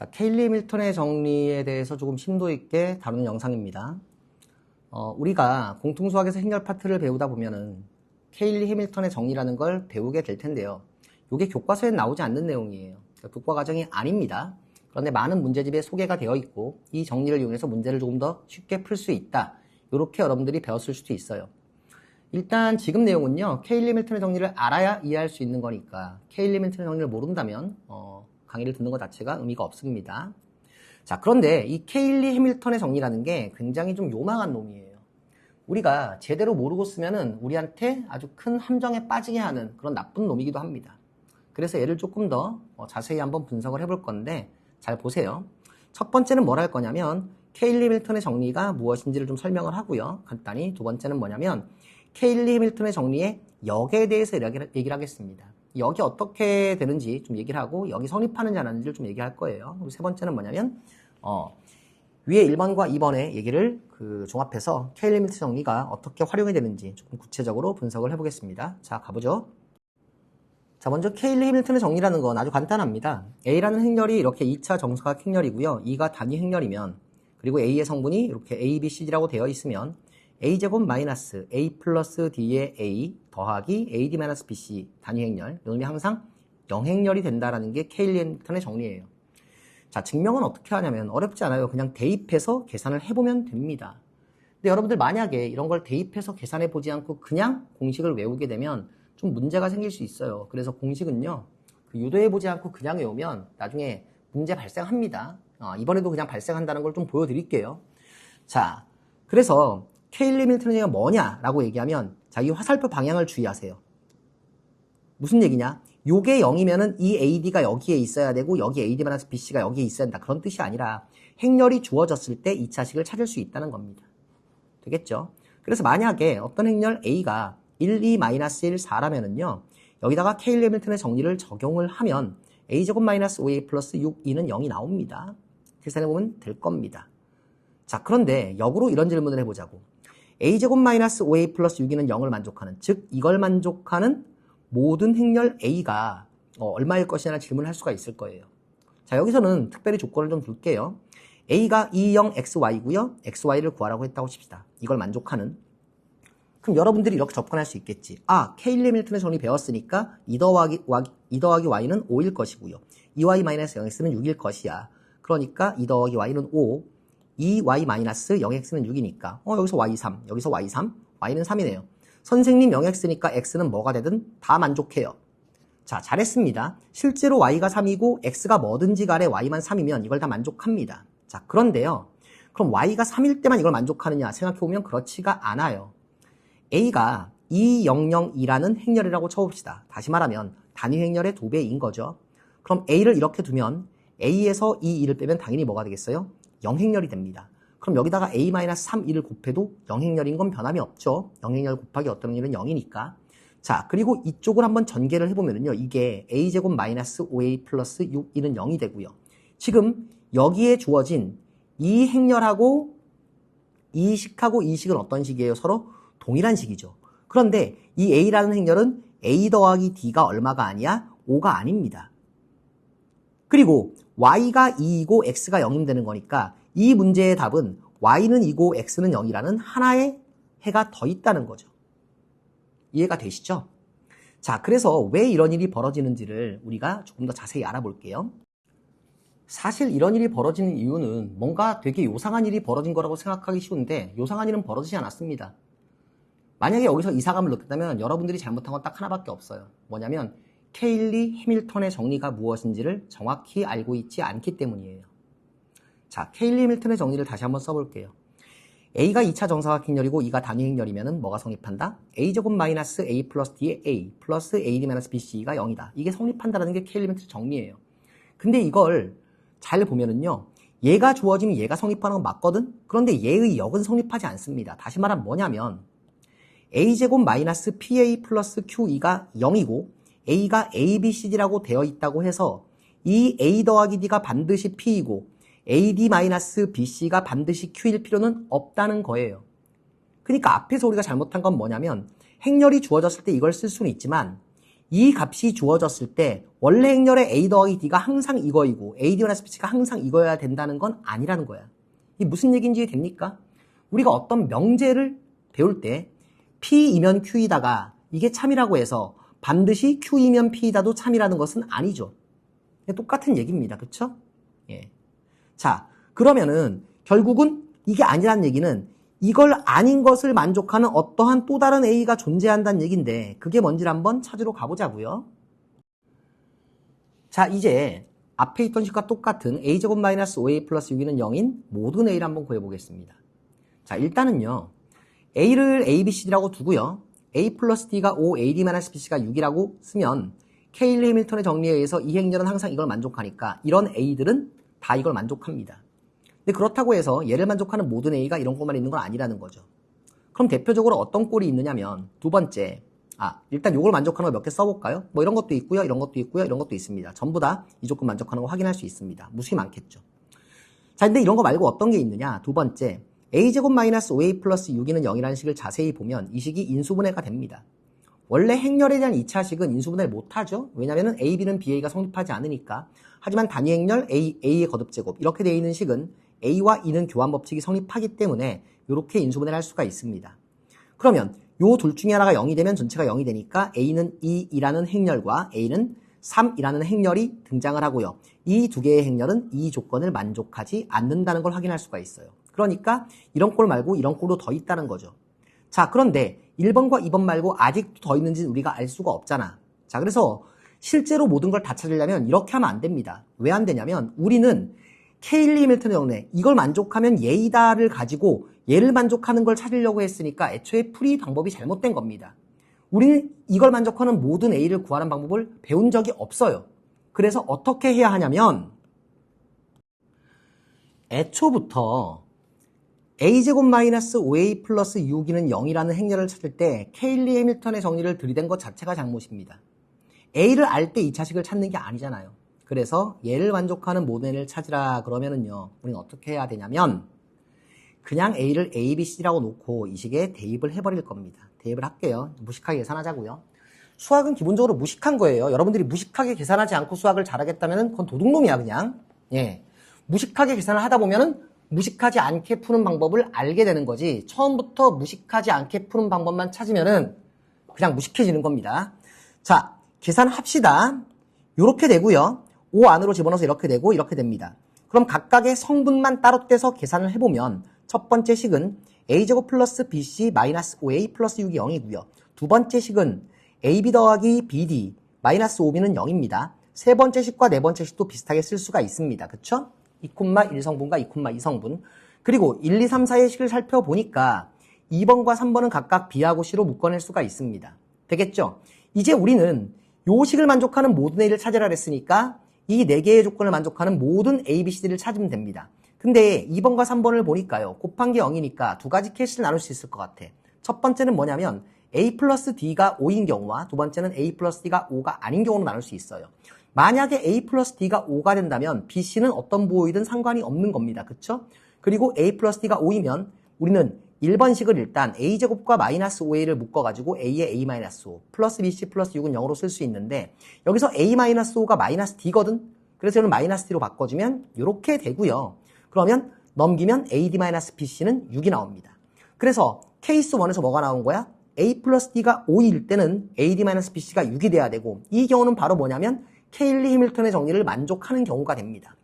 자, 케일리 해밀턴의 정리에 대해서 조금 심도 있게 다루는 영상입니다. 우리가 공통수학에서 행렬 파트를 배우다 보면은 케일리 해밀턴의 정리라는 걸 배우게 될 텐데요. 이게 교과서에 나오지 않는 내용이에요. 그러니까 교과 과정이 아닙니다. 그런데 많은 문제집에 소개가 되어 있고 이 정리를 이용해서 문제를 조금 더 쉽게 풀 수 있다. 이렇게 여러분들이 배웠을 수도 있어요. 일단 지금 내용은요. 케일리 해밀턴의 정리를 알아야 이해할 수 있는 거니까 케일리 해밀턴의 정리를 모른다면 강의를 듣는 것 자체가 의미가 없습니다. 자, 그런데 이 케일리 해밀턴의 정리라는 게 굉장히 좀 요망한 놈이에요. 우리가 제대로 모르고 쓰면은 우리한테 아주 큰 함정에 빠지게 하는 그런 나쁜 놈이기도 합니다. 그래서 얘를 조금 더 자세히 한번 분석을 해볼 건데 잘 보세요. 첫 번째는 뭘 할 거냐면 케일리 해밀턴의 정리가 무엇인지를 좀 설명을 하고요. 간단히 두 번째는 뭐냐면 케일리 해밀턴의 정리의 역에 대해서 얘기를 하겠습니다. 역이 어떻게 되는지 좀 얘기를 하고 여기 성립하는지 안 하는지를 좀 얘기할 거예요. 그리고 세 번째는 뭐냐면 위에 1번과 2번의 얘기를 종합해서 케일리 해밀턴 정리가 어떻게 활용이 되는지 조금 구체적으로 분석을 해보겠습니다. 자, 가보죠. 자, 먼저 케일리 해밀턴의 정리라는 건 아주 간단합니다. A라는 행렬이 이렇게 2차 정사각 행렬이고요. E가 단위 행렬이면 그리고 A의 성분이 이렇게 A, B, C, D라고 되어 있으면 A제곱 마이너스 A 플러스 D의 A 더하기 AD 마이너스 BC 단위 행렬, 이놈이 항상 영행렬이 된다라는 게 케일리 해밀턴의 정리예요. 자, 증명은 어떻게 하냐면 어렵지 않아요. 그냥 대입해서 계산을 해보면 됩니다. 근데 여러분들 만약에 이런 걸 대입해서 계산해 보지 않고 그냥 공식을 외우게 되면 좀 문제가 생길 수 있어요. 그래서 공식은요, 유도해 보지 않고 그냥 외우면 나중에 문제 발생합니다. 이번에도 그냥 발생한다는 걸 좀 보여드릴게요. 자, 그래서 케일리 해밀턴의 정리가 뭐냐라고 얘기하면 자, 이 화살표 방향을 주의하세요. 무슨 얘기냐? 요게 0이면은 이 AD가 여기에 있어야 되고 여기 AD-BC가 여기에 있어야 된다. 그런 뜻이 아니라 행렬이 주어졌을 때 2차식을 찾을 수 있다는 겁니다. 되겠죠? 그래서 만약에 어떤 행렬 A가 1, 2, 마이너스 1, 4라면은요. 여기다가 케일리 해밀턴의 정리를 적용을 하면 A제곱 마이너스 5A 플러스 6E는 0이 나옵니다. 계산해보면 될 겁니다. 자, 그런데 역으로 이런 질문을 해보자고. A제곱 마이너스 5A 플러스 6E는 0을 만족하는, 즉 이걸 만족하는 모든 행렬 A가 얼마일 것이냐는 질문을 할 수가 있을 거예요. 자, 여기서는 특별히 조건을 좀 둘게요. A가 2, 0, XY고요. XY를 구하라고 했다고 칩시다. 이걸 만족하는. 그럼 여러분들이 이렇게 접근할 수 있겠지. 아, 케일리 해밀턴의 정리 배웠으니까 2 더하기 Y는 5일 것이고요. 2Y-0X는 6일 것이야. 그러니까 2 더하기 Y는 5. 2Y-0X는 6이니까 여기서 Y3, 여기서 Y3, Y는 3이네요. 선생님 0X니까 X는 뭐가 되든 다 만족해요. 자, 잘했습니다. 실제로 Y가 3이고 X가 뭐든지 간에 Y만 3이면 이걸 다 만족합니다. 자, 그런데요. 그럼 Y가 3일 때만 이걸 만족하느냐 생각해보면 그렇지가 않아요. A가 2002라는 행렬이라고 쳐봅시다. 다시 말하면 단위 행렬의 2배인 거죠. 그럼 A를 이렇게 두면 A에서 이 2를 빼면 당연히 뭐가 되겠어요? 0행렬이 됩니다. 그럼 여기다가 A-3, 2를 곱해도 0행렬인 건 변함이 없죠. 0행렬 곱하기 어떤 일은 0이니까. 자, 그리고 이쪽을 한번 전개를 해보면요. 이게 A제곱 마이너스 5A 플러스 6, 2는 0이 되고요. 지금 여기에 주어진 이 행렬하고 이 식하고 이 식은 어떤 식이에요? 서로 동일한 식이죠. 그런데 이 A라는 행렬은 A 더하기 D가 얼마가 아니야? 5가 아닙니다. 그리고 Y가 2이고 X가 0이 되는 거니까 이 문제의 답은 Y는 2고 X는 0이라는 하나의 해가 더 있다는 거죠. 이해가 되시죠? 자, 그래서 왜 이런 일이 벌어지는지를 우리가 조금 더 자세히 알아볼게요. 사실 이런 일이 벌어지는 이유는 뭔가 되게 요상한 일이 벌어진 거라고 생각하기 쉬운데 요상한 일은 벌어지지 않았습니다. 만약에 여기서 이사감을 느꼈다면 여러분들이 잘못한 건 딱 하나밖에 없어요. 뭐냐면 케일리 해밀턴의 정리가 무엇인지를 정확히 알고 있지 않기 때문이에요. 자, 케일리 해밀턴의 정리를 다시 한번 써볼게요. A가 2차 정사각 행렬이고 E가 단위 행렬이면 뭐가 성립한다? A제곱 마이너스 A 플러스 D의 A 플러스 AD 마이너스 BC가 0이다. 이게 성립한다는 게 케일리 해밀턴의 정리예요. 근데 이걸 잘 보면은요. 얘가 주어지면 얘가 성립하는 건 맞거든? 그런데 얘의 역은 성립하지 않습니다. 다시 말하면 뭐냐면 A제곱 마이너스 PA 플러스 QE가 0이고 A가 ABCD라고 되어 있다고 해서 이 A 더하기 D가 반드시 P이고 AD-BC가 반드시 Q일 필요는 없다는 거예요. 그러니까 앞에서 우리가 잘못한 건 뭐냐면 행렬이 주어졌을 때 이걸 쓸 수는 있지만 이 값이 주어졌을 때 원래 행렬의 A 더하기 D가 항상 이거이고 AD-BC가 항상 이거여야 된다는 건 아니라는 거야. 이게 무슨 얘기인지 됩니까? 우리가 어떤 명제를 배울 때 P이면 Q이다가 이게 참이라고 해서 반드시 Q이면 P이다도 참이라는 것은 아니죠. 똑같은 얘기입니다. 그쵸? 예. 자, 그러면은 결국은 이게 아니라는 얘기는 이걸 아닌 것을 만족하는 어떠한 또 다른 A가 존재한다는 얘기인데 그게 뭔지를 한번 찾으러 가보자고요. 자, 이제 앞에 있던 식과 똑같은 A제곱 마이너스 5A 플러스 6이는 0인 모든 A를 한번 구해보겠습니다. 자, 일단은요. A를 A, B, C라고 두고요. A 플러스 D가 5, AD 마이너스 BC가 6이라고 쓰면 케일리 해밀턴의 정리에 의해서 이 행렬은 항상 이걸 만족하니까 이런 A들은 다 이걸 만족합니다. 근데 그렇다고 해서 얘를 만족하는 모든 A가 이런 꼴만 있는 건 아니라는 거죠. 그럼 대표적으로 어떤 꼴이 있느냐면 두 번째, 일단 요걸 만족하는 거 몇 개 써볼까요? 뭐 이런 것도 있고요, 이런 것도 있고요, 이런 것도 있습니다. 전부 다 이 조건 만족하는 거 확인할 수 있습니다. 무수히 많겠죠. 자, 근데 이런 거 말고 어떤 게 있느냐? 두 번째, A제곱 마이너스 5A 플러스 6이는 0이라는 식을 자세히 보면 이 식이 인수분해가 됩니다. 원래 행렬에 대한 2차식은 인수분해를 못하죠. 왜냐면은 A, B는 BA가 성립하지 않으니까. 하지만 단위 행렬 A의 거듭제곱 이렇게 되어 있는 식은 A와 E는 교환법칙이 성립하기 때문에 이렇게 인수분해를 할 수가 있습니다. 그러면 요 둘 중에 하나가 0이 되면 전체가 0이 되니까 A는 2이라는 행렬과 A는 3이라는 행렬이 등장을 하고요. 이 두 개의 행렬은 이 조건을 만족하지 않는다는 걸 확인할 수가 있어요. 그러니까 이런 꼴 말고 이런 꼴도 더 있다는 거죠. 자, 그런데 1번과 2번 말고 아직도 더 있는지는 우리가 알 수가 없잖아. 자, 그래서 실제로 모든 걸 다 찾으려면 이렇게 하면 안 됩니다. 왜 안 되냐면 우리는 케일리 해밀턴의 정리, 이걸 만족하면 얘이다를 가지고 얘를 만족하는 걸 찾으려고 했으니까 애초에 풀이 방법이 잘못된 겁니다. 우리는 이걸 만족하는 모든 A를 구하는 방법을 배운 적이 없어요. 그래서 어떻게 해야 하냐면 애초부터 A제곱 마이너스 5A 플러스 6이는 0이라는 행렬을 찾을 때 케일리 해밀턴의 정리를 들이댄 것 자체가 잘못입니다. A를 알 때 2차식을 찾는 게 아니잖아요. 그래서 얘를 만족하는 모든 A를 찾으라 그러면은요, 우리는 어떻게 해야 되냐면 그냥 A를 A, B, C라고 놓고 이 식에 대입을 해버릴 겁니다. 대입을 할게요. 무식하게 계산하자고요. 수학은 기본적으로 무식한 거예요. 여러분들이 무식하게 계산하지 않고 수학을 잘하겠다면 그건 도둑놈이야 그냥. 예, 무식하게 계산을 하다 보면은 무식하지 않게 푸는 방법을 알게 되는 거지 처음부터 무식하지 않게 푸는 방법만 찾으면은 그냥 무식해지는 겁니다. 자, 계산합시다. 요렇게 되고요. 5 안으로 집어넣어서 이렇게 되고 이렇게 됩니다. 그럼 각각의 성분만 따로 떼서 계산을 해보면 첫 번째 식은 A제곱 플러스 BC 마이너스 5A 플러스 6이 0이고요. 두 번째 식은 AB 더하기 BD 마이너스 5B는 0입니다. 세 번째 식과 네 번째 식도 비슷하게 쓸 수가 있습니다. 그쵸? 2,1성분과 2,2성분. 그리고 1, 2, 3, 4의 식을 살펴보니까 2번과 3번은 각각 B하고 C로 묶어낼 수가 있습니다. 되겠죠? 이제 우리는 요 식을 만족하는 모든 A를 찾으라 그랬으니까 이 4개의 조건을 만족하는 모든 A, B, C들을 찾으면 됩니다. 근데 2번과 3번을 보니까요. 곱한 게 0이니까 두 가지 케이스를 나눌 수 있을 것 같아. 첫 번째는 뭐냐면 A 플러스 D가 5인 경우와 두 번째는 A 플러스 D가 5가 아닌 경우로 나눌 수 있어요. 만약에 A 플러스 D가 5가 된다면 B, C는 어떤 부호이든 상관이 없는 겁니다. 그쵸? 그리고 A 플러스 D가 5이면 우리는 1번식을 일단 A제곱과 마이너스 5A를 묶어가지고 A에 A 마이너스 5 플러스 BC 플러스 6은 0으로 쓸 수 있는데 여기서 A 마이너스 5가 마이너스 D거든? 그래서 이걸 마이너스 D로 바꿔주면 이렇게 되고요. 그러면 넘기면 AD 마이너스 BC는 6이 나옵니다. 그래서 케이스 1에서 뭐가 나온 거야? A 플러스 D가 5일 때는 AD 마이너스 BC가 6이 돼야 되고 이 경우는 바로 뭐냐면 케일리 해밀턴의 정리를 만족하는 경우가 됩니다.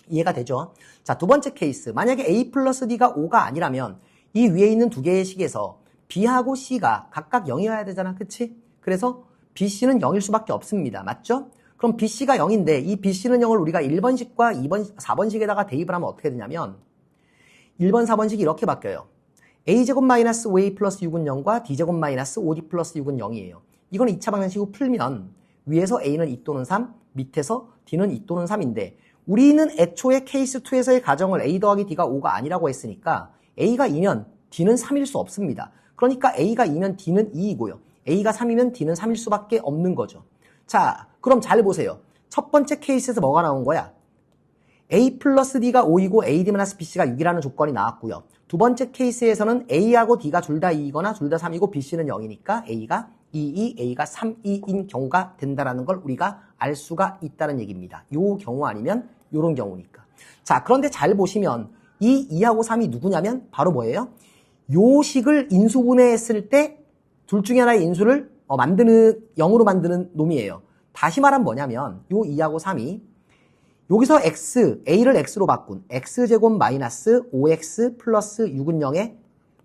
이해가 되죠? 자, 두 번째 케이스. 만약에 A 플러스 D가 5가 아니라면 이 위에 있는 두 개의 식에서 B하고 C가 각각 0이어야 되잖아. 그치? 그래서 BC는 0일 수밖에 없습니다. 맞죠? 그럼 BC가 0인데 이 BC는 0을 우리가 1번식과 2번, 4번식에다가 대입을 하면 어떻게 되냐면 1번, 4번식이 이렇게 바뀌어요. A제곱 마이너스 5A 플러스 6은 0과 D제곱 마이너스 5D 플러스 6은 0이에요. 이건 2차 방정식으로 풀면 위에서 A는 2 또는 3, 밑에서 D는 2 또는 3인데 우리는 애초에 케이스 2에서의 가정을 A 더하기 D가 5가 아니라고 했으니까 A가 2면 D는 3일 수 없습니다. 그러니까 A가 2면 D는 2이고요. A가 3이면 D는 3일 수밖에 없는 거죠. 자, 그럼 잘 보세요. 첫 번째 케이스에서 뭐가 나온 거야? A 플러스 D가 5이고 AD 마이너스 BC가 6이라는 조건이 나왔고요. 두 번째 케이스에서는 A하고 D가 둘 다 2이거나 둘 다 3이고 BC는 0이니까 A가 A가 3E인 경우가 된다라는 걸 우리가 알 수가 있다는 얘기입니다. 요 경우 아니면 요런 경우니까. 자, 그런데 잘 보시면 이 2하고 3이 누구냐면 바로 뭐예요? 요 식을 인수분해했을 때 둘 중에 하나의 인수를 0으로 만드는 놈이에요. 다시 말하면 뭐냐면 요 2하고 3이 여기서 A를 X로 바꾼 X제곱 마이너스 5X 플러스 6은 0의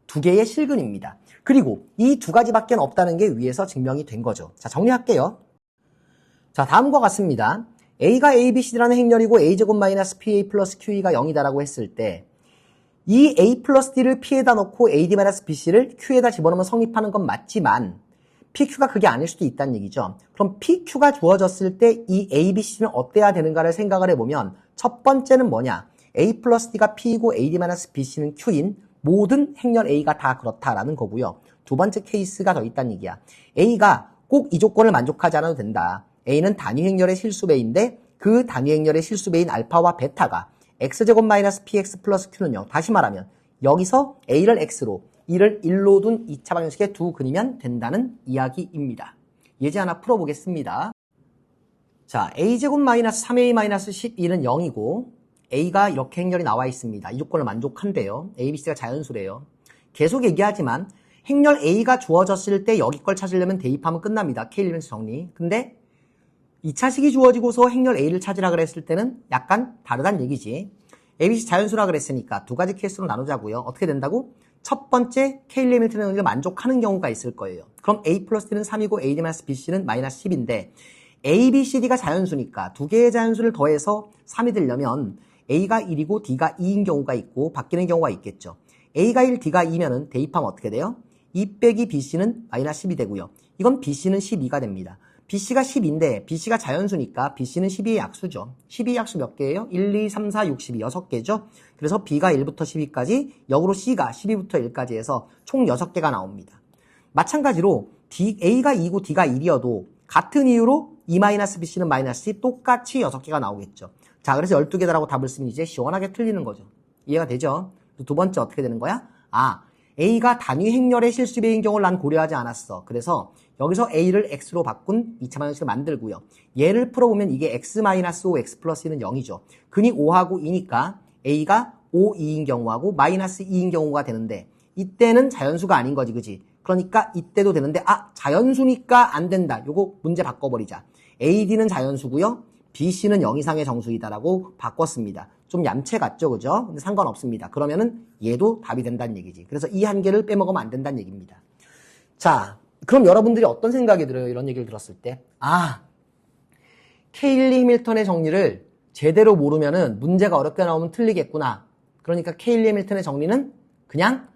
두 개의 실근입니다. 그리고 이 두 가지밖에 없다는 게 위에서 증명이 된 거죠. 자, 정리할게요. 자, 다음과 같습니다. A가 ABCD라는 행렬이고 A제곱 마이너스 PA 플러스 QE가 0이다라고 했을 때 이 A 플러스 D를 P에다 넣고 AD 마이너스 BC를 Q에다 집어넣으면 성립하는 건 맞지만 PQ가 그게 아닐 수도 있다는 얘기죠. 그럼 PQ가 주어졌을 때 이 ABC는 어때야 되는가를 생각을 해보면 첫 번째는 뭐냐? A 플러스 D가 P이고 AD 마이너스 BC는 Q인 모든 행렬 A가 다 그렇다라는 거고요. 두 번째 케이스가 더 있다는 얘기야. A가 꼭 이 조건을 만족하지 않아도 된다. A는 단위 행렬의 실수배인데 그 단위 행렬의 실수배인 알파와 베타가 X제곱 마이너스 PX 플러스 Q는요. 다시 말하면 여기서 A를 X로 이를 1로 둔 2차 방정식의 두 근이면 된다는 이야기입니다. 예제 하나 풀어보겠습니다. 자, A제곱 마이너스 3A 마이너스 12는 0이고 A가 이렇게 행렬이 나와 있습니다. 이 조건을 만족한대요. A, B, C가 자연수래요. 계속 얘기하지만 행렬 A가 주어졌을 때 여기 걸 찾으려면 대입하면 끝납니다. K-일면수 정리. 근데 2차식이 주어지고서 행렬 A를 찾으라 그랬을 때는 약간 다르다는 얘기지. A, B, C 자연수라 그랬으니까 두 가지 케이스로 나누자고요. 어떻게 된다고? 첫 번째 K-일 해밀턴의 정리를 만족하는 경우가 있을 거예요. 그럼 A 플러스 D는 3이고 AD 마이너스 BC는 마이너스 10인데 A, B, C, D가 자연수니까 두 개의 자연수를 더해서 3이 되려면 A가 1이고 D가 2인 경우가 있고 바뀌는 경우가 있겠죠. A가 1, D가 2면은 대입하면 어떻게 돼요? 2 빼기 BC는 마이너스 10이 되고요. 이건 BC는 12가 됩니다. BC가 10인데 BC가 자연수니까 BC는 12의 약수죠. 12의 약수 몇 개예요? 1, 2, 3, 4, 6, 12, 6개죠. 그래서 B가 1부터 12까지, 역으로 C가 12부터 1까지 해서 총 6개가 나옵니다. 마찬가지로 A가 2고 D가 1이어도 같은 이유로 E-BC는 마이너스 10 똑같이 6개가 나오겠죠. 자, 그래서 12개다라고 답을 쓰면 이제 시원하게 틀리는 거죠. 이해가 되죠? 두 번째 어떻게 되는 거야? A가 단위 행렬의 실수배인 경우를 난 고려하지 않았어. 그래서 여기서 A를 X로 바꾼 2차 방정식을 만들고요. 얘를 풀어보면 이게 X-5, X 플러스 1은 0이죠. 근이 5하고 2니까 A가 5, 2인 경우하고 마이너스 2인 경우가 되는데 이때는 자연수가 아닌 거지, 그지? 그러니까 이때도 되는데 자연수니까 안 된다. 요거 문제 바꿔버리자. AD는 자연수고요. BC는 0 이상의 정수이다라고 바꿨습니다. 좀 얌체 같죠, 그죠? 근데 상관없습니다. 그러면은 얘도 답이 된다는 얘기지. 그래서 이 한 개를 빼먹으면 안 된다는 얘기입니다. 자, 그럼 여러분들이 어떤 생각이 들어요? 이런 얘기를 들었을 때. 케일리 해밀턴의 정리를 제대로 모르면은 문제가 어렵게 나오면 틀리겠구나. 그러니까 케일리 해밀턴의 정리는 그냥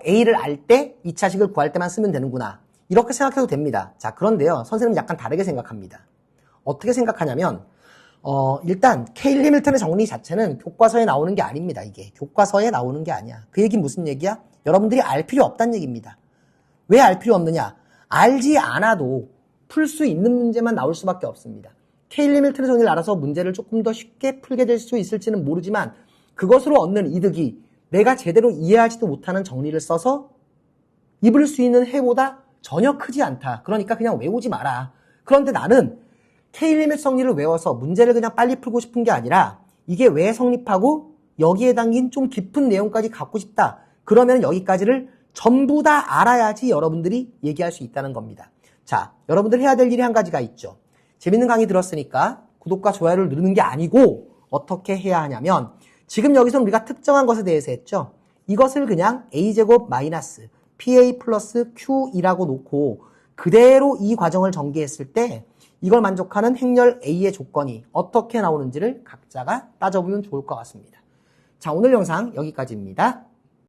A를 알 때 2차식을 구할 때만 쓰면 되는구나. 이렇게 생각해도 됩니다. 자, 그런데요. 선생님은 약간 다르게 생각합니다. 어떻게 생각하냐면 일단 케일리 해밀턴의 정리 자체는 교과서에 나오는 게 아닙니다. 이게 교과서에 나오는 게 아니야. 그 얘기는 무슨 얘기야? 여러분들이 알 필요 없다는 얘기입니다. 왜 알 필요 없느냐? 알지 않아도 풀 수 있는 문제만 나올 수밖에 없습니다. 케일리 해밀턴의 정리를 알아서 문제를 조금 더 쉽게 풀게 될 수 있을지는 모르지만 그것으로 얻는 이득이 내가 제대로 이해하지도 못하는 정리를 써서 입을 수 있는 해보다 전혀 크지 않다. 그러니까 그냥 외우지 마라. 그런데 나는 케일리 해밀턴 정리를 외워서 문제를 그냥 빨리 풀고 싶은 게 아니라 이게 왜 성립하고 여기에 담긴 좀 깊은 내용까지 갖고 싶다. 그러면 여기까지를 전부 다 알아야지 여러분들이 얘기할 수 있다는 겁니다. 자, 여러분들 해야 될 일이 한 가지가 있죠. 재밌는 강의 들었으니까 구독과 좋아요를 누르는 게 아니고 어떻게 해야 하냐면 지금 여기서 우리가 특정한 것에 대해서 했죠. 이것을 그냥 A제곱 마이너스 PA 플러스 Q이라고 놓고 그대로 이 과정을 전개했을 때 이걸 만족하는 행렬 A의 조건이 어떻게 나오는지를 각자가 따져보면 좋을 것 같습니다. 자, 오늘 영상 여기까지입니다.